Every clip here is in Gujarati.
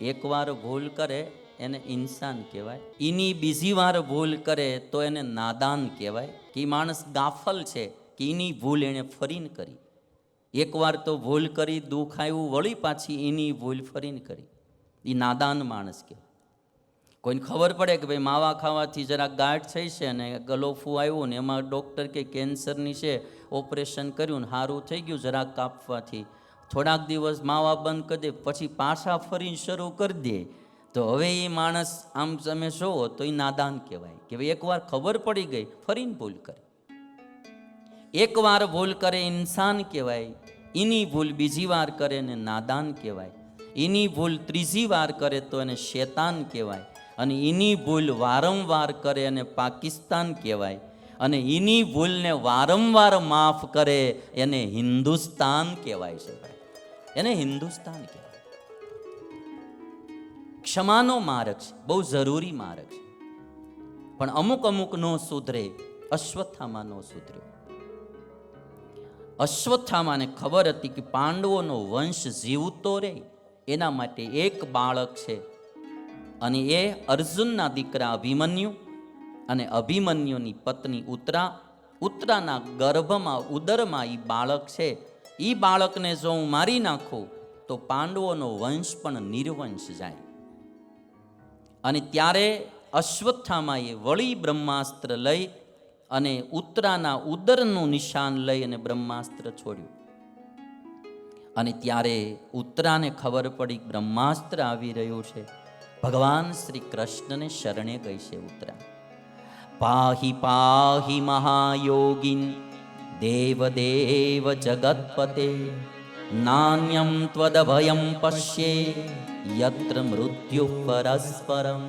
એકવાર ભૂલ કરે એને ઇન્સાન કહેવાય, એની બીજી વાર ભૂલ કરે તો એને નાદાન કહેવાય કે ઈ માણસ ગાફલ છે કે એની ભૂલ એણે ફરીને કરી. એકવાર તો ભૂલ કરી, દુઃખ આવ્યું, વળી પાછી એની ભૂલ ફરીને કરી, એ નાદાન માણસ કહેવાય. કોઈને ખબર પડે કે ભાઈ માવા ખાવાથી જરાક ગાંઠ થઈ છે ને ગલોફું આવ્યું ને એમાં ડૉક્ટર કે કેન્સરની છે, ઓપરેશન કર્યું ને સારું થઈ ગયું જરાક કાપવાથી, થોડાક દિવસ માવા બંધ કરી દે, પછી પાછા ફરીને શરૂ કરી દે, તો હવે એ માણસ આમ તમે જોવો તો એ નાદાન કહેવાય કે ભાઈ એકવાર ખબર પડી ગઈ ફરીને ભૂલ કરે. એકવાર ભૂલ કરે ઇન્સાન કહેવાય, એની ભૂલ બીજી વાર કરે ને નાદાન કહેવાય, એની ભૂલ ત્રીજી વાર કરે તો એને શેતાન કહેવાય, અને એની ભૂલ વારંવાર કરે અને પાકિસ્તાન કહેવાય, અને એની ભૂલને વારંવાર માફ કરે એને હિન્દુસ્તાન કહેવાય છે. એને હિન્દુસ્તાન કહેવાય. ક્ષમાનો માર્ગ છે, બહુ જરૂરી માર્ગ છે, પણ અમુક અમુક નો સુધરે. અશ્વત્થામા નો સુધર્યો. અશ્વત્થામાને ખબર હતી કે પાંડવોનો વંશ જીવતો રહે એના માટે એક બાળક છે, અને એ અર્જુનના દીકરા અભિમન્યુ અને અભિમન્યુની પત્ની ઉત્તરા. ઉત્તરાના ગર્ભમાં ઉદરમાં એ બાળક છે. એ બાળકને જો હું મારી નાખું તો પાંડવોનો વંશ પણ નિર્વંશ જાય. અને ત્યારે અશ્વત્થામાએ વળી બ્રહ્માસ્ત્ર લઈ અને ઉત્તરાના ઉદરનું નિશાન લઈ અને બ્રહ્માસ્ત્ર છોડ્યું. અને ત્યારે ઉત્તરાને ખબર પડી બ્રહ્માસ્ત્ર આવી રહ્યું છે. ભગવાન શ્રી કૃષ્ણને શરણે ગઈ છે ઉત્તરા. પાહી પાહી મહાયોગીન દેવદેવ જગતપતે, નાન્યમ ત્વદભયમ પશ્યે યત્ર મૃત્યુ પરસ્પરમ.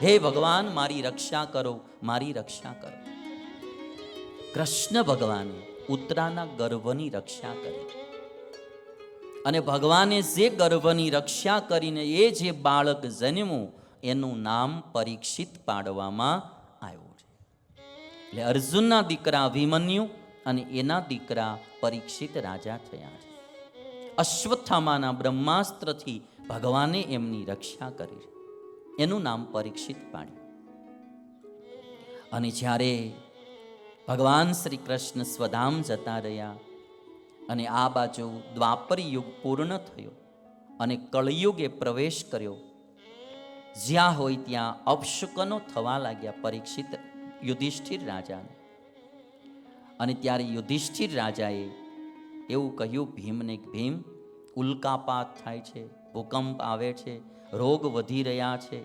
હે ભગવાન, મારી રક્ષા કરો, મારી રક્ષા કરો. કૃષ્ણ ભગવાને ઉત્તરાના ગર્ભની રક્ષા કરી, અને ભગવાને જે ગર્ભની રક્ષા કરીને એ જે બાળક જન્મ્યું એનું નામ પરીક્ષિત પાડવામાં આવ્યું છે. એટલે અર્જુનના દીકરા અભિમન્યુ અને એના દીકરા પરીક્ષિત રાજા થયા છે. અશ્વત્થામાના બ્રહ્માસ્ત્રથી ભગવાને એમની રક્ષા કરી છે. એનું નામ પરીક્ષિત પાડ્યું. અને જ્યારે ભગવાન શ્રી કૃષ્ણ સ્વધામ જતા રહ્યા અને આ બાજુ દ્વાપર યુગ પૂર્ણ થયો અને કળયુગે પ્રવેશ કર્યો, જ્યાં હોય ત્યાં અપશુકનો થવા લાગ્યા પરીક્ષિત યુધિષ્ઠિર રાજાને. અને ત્યારે યુધિષ્ઠિર રાજાએ એવું કહ્યું ભીમને, ભીમ, ઉલ્કાપાત થાય છે, ભૂકંપ આવે છે, રોગ વધી રહ્યા છે,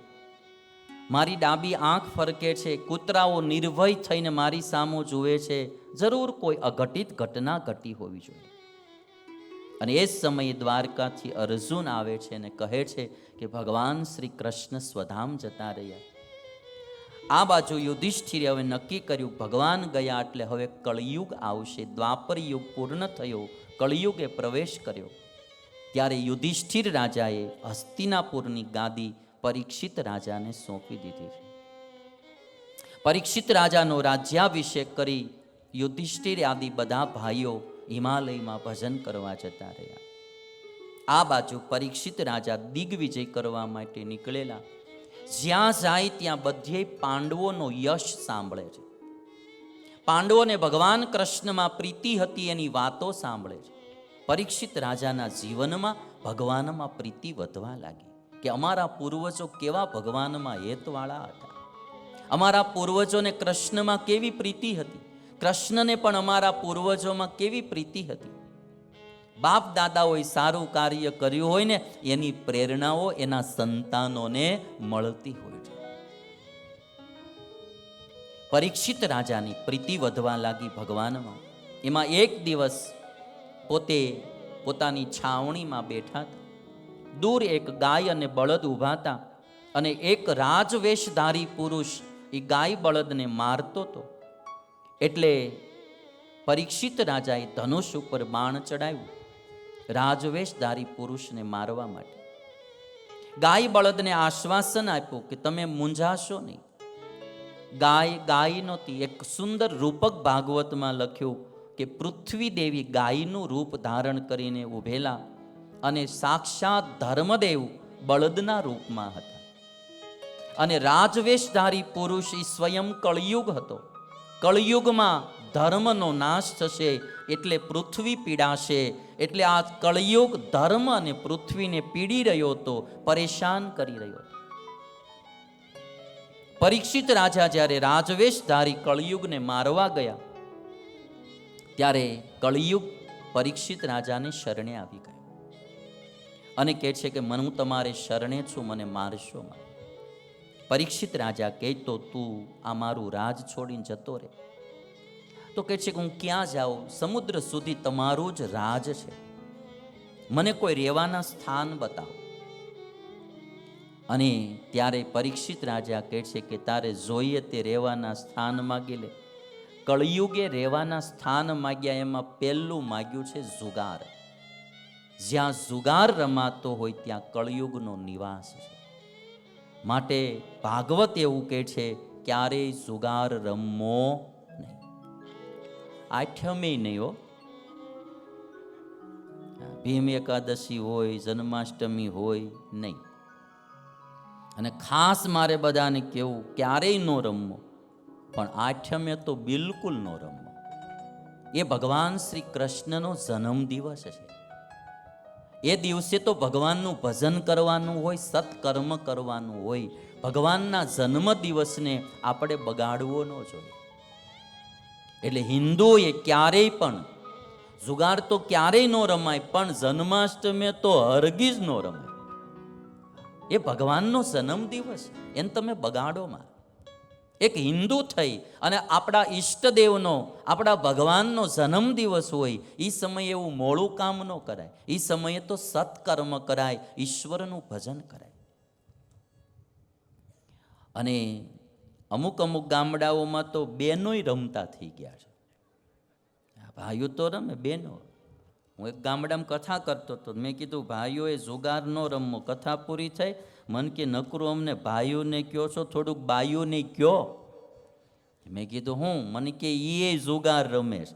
મારી ડાબી આંખ ફરકે છે, કૂતરાઓ નિર્ભય થઈને મારી સામો જુએ છે, જરૂર કોઈ અઘટિત ઘટના ઘટી હોવી જોઈએ. અને એ જ સમયે દ્વારકાથી અર્જુન આવે છે અને કહે છે કે ભગવાન શ્રી કૃષ્ણ સ્વધામ જતા રહ્યા. આ બાજુ યુધિષ્ઠિરે હવે નક્કી કર્યું ભગવાન ગયા એટલે હવે કળયુગ આવશે. દ્વાપર યુગ પૂર્ણ થયો, કળયુગે પ્રવેશ કર્યો. ત્યારે યુધિષ્ઠિર રાજાએ હસ્તિનાપુરની ગાદી પરીક્ષિત રાજાને સોંપી દીધી છે. પરીક્ષિત રાજાનો રાજ્યાભિષેક કરી યુધિષ્ઠિર આદિ બધા ભાઈઓ હિમાલયમાં ભજન કરવા જતા રહ્યા. આ બાજુ પરીક્ષિત રાજા દિગ્વિજય કરવા માટે નીકળેલા. જ્યાં જાય ત્યાં બધે પાંડવોનો યશ સાંભળે છે. પાંડવોને ભગવાન કૃષ્ણમાં પ્રીતિ હતી એની વાતો સાંભળે છે. પરીક્ષિત રાજાના જીવનમાં ભગવાનમાં પ્રીતિ વધવા લાગી કે અમારા પૂર્વજો કેવા ભગવાનમાં હેતવાળા હતા, અમારા પૂર્વજોને કૃષ્ણમાં કેવી પ્રીતિ હતી, કૃષ્ણને પણ અમારા પૂર્વજોમાં કેવી પ્રીતિ હતી. બાપ દાદાઓએ સારું કાર્ય કર્યું હોય ને એની પ્રેરણાઓ એના સંતાનોને મળતી હોય છે. પરીક્ષિત રાજાની પ્રીતિ વધવા લાગી ભગવાનમાં. એમાં એક દિવસ પોતે પોતાની છાવણીમાં બેઠા હતા. દૂર એક ગાય અને બળદ ઊભા હતા, અને એક રાજવેશધારી પુરુષ એ ગાય બળદને મારતો હતો. એટલે પરીક્ષિત રાજાએ ધનુષ ઉપર બાણ ચડાવ્યું રાજવેશધારી પુરુષને મારવા માટે. ગાય બળદને આશ્વાસન આપ્યું કે તમે મૂંઝાશો નહીં. ગાય નહોતી. એક સુંદર રૂપક ભાગવતમાં લખ્યું કે પૃથ્વી દેવી ગાયનું રૂપ ધારણ કરીને ઉભેલા અને સાક્ષાત ધર્મદેવ બળદના રૂપમાં હતા. અને રાજવેશધારી પુરુષ એ સ્વયં કળિયુગ હતો. કળિયુગમાં ધર્મનો નાશ થશે એટલે પૃથ્વી પીડાશે. એટલે આ કળિયુગ ધર્મ અને પૃથ્વીને પીડી રહ્યો હતો, પરેશાન કરી રહ્યો હતો. પરીક્ષિત રાજા જ્યારે રાજવેશધારી કળિયુગને મારવા ગયા ત્યારે કળિયુગ પરીક્ષિત રાજાને શરણે આવી ગયો અને કહે છે કે હું તમારે શરણે છું, મને મારશો માં. પરીક્ષિત રાજા કહે તો તું આ મારું રાજ છોડીને જતો રહે. તો કહે છે કે હું ક્યાં જાઉં, સમુદ્ર સુધી તમારું જ રાજ છે, મને કોઈ રહેવાના સ્થાન બતાવો. અને ત્યારે પરીક્ષિત રાજા કહે છે કે તારે જોઈએ તે રહેવાના સ્થાન માગી લે. કળિયુગે રહેવાના સ્થાન માગ્યા, એમાં પહેલું માગ્યું છે જુગાર. જ્યાં જુગાર રમાતો હોય ત્યાં કળિયુગનો નિવાસ છે. માટે ભાગવત એવું કહે છે ક્યારેય જુગાર રમવો નહીં. આઠમે નહીં હો. ભીમ એકાદશી હોય, જન્માષ્ટમી હોય નહીં. અને ખાસ મારે બધાને કેવું, ક્યારેય ન રમવો, પણ આઠમે તો બિલકુલ ન રમવો. એ ભગવાન શ્રી કૃષ્ણનો જન્મ દિવસ છે. એ દિવસે તો ભગવાનનું ભજન કરવાનું હોય, સત્કર્મ કરવાનું હોય. ભગવાનના જન્મ દિવસને આપણે બગાડવો ન જોઈએ. એટલે હિન્દુએ ક્યારેય પણ જુગાર તો ક્યારેય ન રમાય, પણ જન્માષ્ટમી તો હરગીજ ન રમાય. એ ભગવાનનો જન્મ દિવસ, એને તમે બગાડો માં. એક હિન્દુ થઈ અને આપણા ઈષ્ટદેવનો, આપણા ભગવાનનો જન્મ દિવસ હોય, એ સમયે એવું મોડું કામ ન કરાય. એ સમયે તો સત્કર્મ કરાય, ઈશ્વરનું ભજન કરાય. અને અમુક અમુક ગામડાઓમાં તો બેનોય રમતા થઈ ગયા છે. ભાઈઓ તો રમે, બેનો. હું એક ગામડામાં કથા કરતો હતો, મેં કીધું ભાઈઓએ જુગાર ન રમવો. કથા પૂરી થઈ, મન કે નકરું અમને ભાઈઓને કયો છો, થોડુંક બાઈઓને કયો. મેં કીધું હું? મને કે એ જુગાર રમેશ.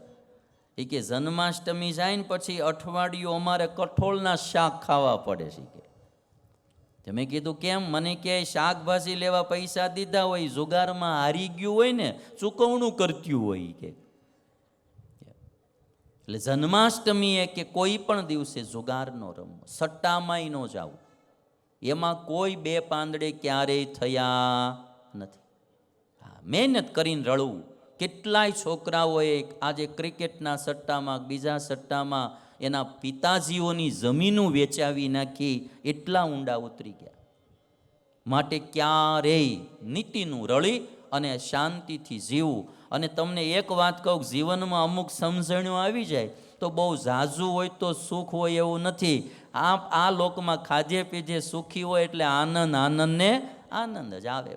એ કે જન્માષ્ટમી જાય ને પછી અઠવાડિયું અમારે કઠોળના શાક ખાવા પડે છે કે. મેં કીધું કેમ? મને કે શાકભાજી લેવા પૈસા દીધા હોય, જુગારમાં હારી ગયું હોય ને, ચૂકવણું કરતું હોય કે. એટલે જન્માષ્ટમીએ કે કોઈ પણ દિવસે જુગાર ન રમવો, સટ્ટામાંય ન જાવું. એમાં કોઈ બે પાંદડે ક્યારેય થયા નથી. હા, મહેનત કરીને રળવું. કેટલાય છોકરાઓએ આજે ક્રિકેટના સટ્ટામાં, બીજા સટ્ટામાં એના પિતાજીઓની જમીનો વેચાવી નાખી, એટલા ઊંડા ઉતરી ગયા. માટે ક્યારેય નીતિનું રળી અને શાંતિથી જીવવું. અને તમને એક વાત કહું, જીવનમાં અમુક સમજણો આવી જાય તો બહુ ઝાઝું હોય તો સુખ હોય એવું નથી. આ લોકમાં ખાધે પીધે સુખી હોય એટલે આનંદ, આનંદને આનંદ જ આવે.